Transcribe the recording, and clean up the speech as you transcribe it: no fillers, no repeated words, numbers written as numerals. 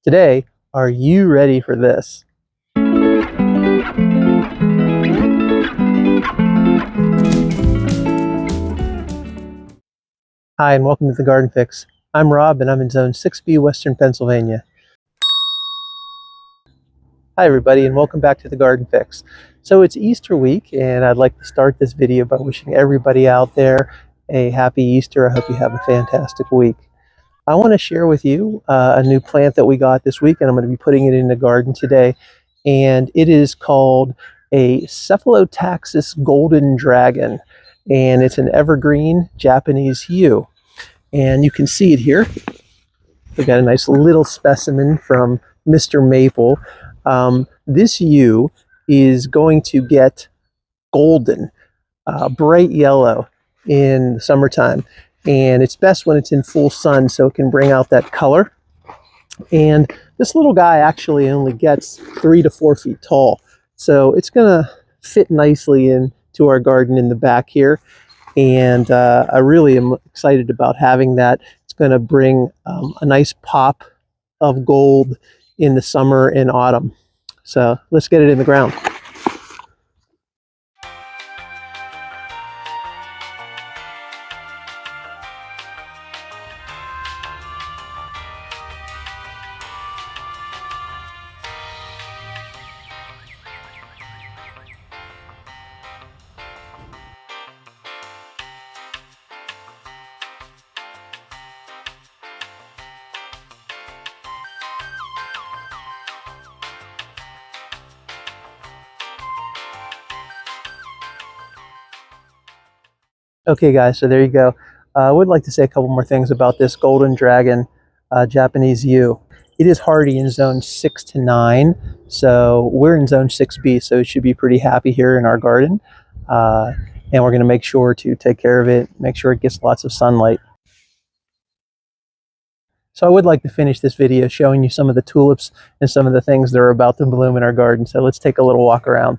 Today, are you ready for this? Hi, and welcome to the Garden Fix. I'm Rob, and I'm in Zone 6B, Western Pennsylvania. Hi, everybody, and welcome back to the Garden Fix. So it's Easter week, and I'd like to start this video by wishing everybody out there a happy Easter. I hope you have a fantastic week. I want to share with you a new plant that we got this week, and I'm going to be putting it in the garden today. And it is called a Cephalotaxis golden dragon, and it's an evergreen Japanese yew. And you can see it here. We got a nice little specimen from Mr. Maple. This yew is going to get golden, bright yellow in the summertime. And it's best when it's in full sun so it can bring out that color. And this little guy actually only gets 3 to 4 feet tall. So it's going to fit nicely into our garden in the back here. And I really am excited about having that. It's going to bring a nice pop of gold in the summer and autumn. So let's get it in the ground. Okay guys, so there you go. I would like to say a couple more things about this golden dragon Japanese yew. It is hardy in zone 6 to 9, so we're in zone 6B, so it should be pretty happy here in our garden. And we're going to make sure to take care of it, make sure it gets lots of sunlight. So I would like to finish this video showing you some of the tulips and some of the things that are about to bloom in our garden. So let's take a little walk around.